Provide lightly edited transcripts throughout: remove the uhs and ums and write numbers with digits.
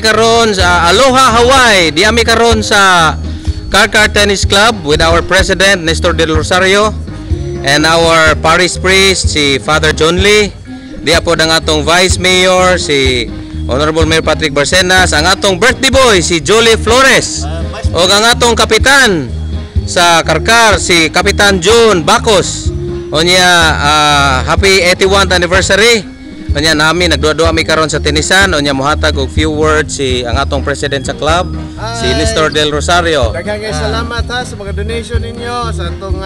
karon sa Aloha Hawaii. Diami karon sa Karkar Tennis Club with our president Nestor Del Rosario and our parish priest si Father John Lee. Diya po ang atong vice mayor si Honorable Mayor Patrick Barcenas, ang atong birthday boy si Jolie Flores, o ang atong kapitan sa Karkar si Kapitan June Bacos. Onya happy 81th anniversary. Onya nami nagduwa-duwa mi karon sa tenisan. Onya mohatag og few words si ang atong president sa club, si Nestor Del Rosario. Daghang salamat ha sa mga donation ninyo sa atong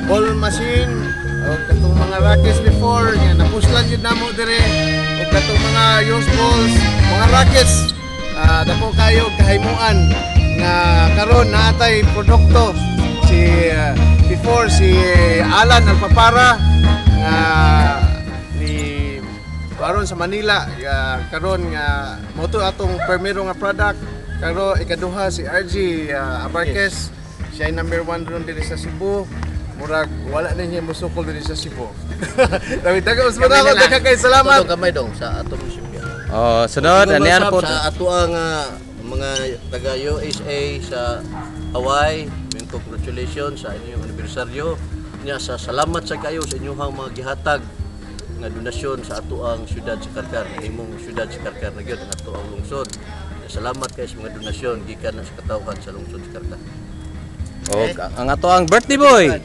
ball machine o katong mga rackets before nga napuslan jud namo dire o katong mga used balls, mga rackets dako kayo kahimuan nga karon naatay produkto si before si Alan Alpapara nga karon sa Manila karon nga moto atong primero nga product karon ikaduha si RG Abarquez siya ay number 1 ron diri sa Cebu murag wala na niya musukol diri sa Cebu. Daghang kay salamat kamay dong sa atong munisipyo. Sunod anian po sa ato ang mga taga USA sa Hawaii, congratulations sa inyong anibersaryo. Nya sa salamat sa kayo sa inyong mga gihatag nga donasyon sa ato ang syudad sa Karkar, imong syudad sa Karkar na gyud ang ato ang lungsod. Salamat kayo sa mga donasyon gikan sa katawhan sa lungsod sa Karkar. Ang ato ang birthday boy,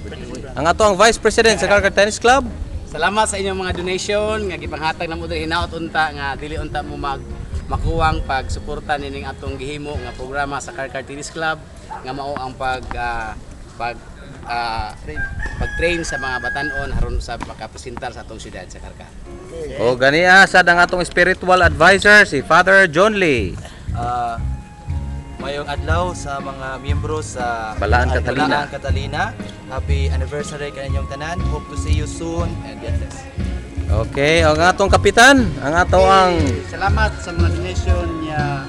ang ato ang vice president sa Karkar Tennis Club. Salamat sa inyong mga donation nga gipanghatag namo diri hinaot unta nga dili unta mo makuwang pagsuporta nining atong gihimo nga programa sa Karkar Tennis Club nga mao ang pag-train sa mga batan-on aron sa makapresentar sa atong syudad sa Karkar. O ganiya sad ang atong spiritual advisor si Father John Lee. Mayong adlaw sa mga miyembro sa Balaan Catalina. Balaan Catalina. Happy anniversary kaninyong tanan. Hope to see you soon and God bless. Okay, ang atong kapitan, ang ato ang salamat sa mga donation niya.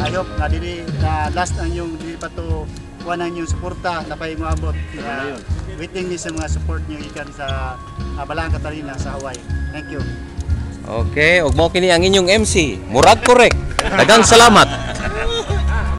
I hope na dili na last ang yung dili pa to kuan yung suporta na pay moabot. Waiting ni sa mga support niyo ikan sa Balaan Catalina sa Hawaii. Thank you. Okay, ug mao kini ang inyong MC. Murag correct. Daghang salamat.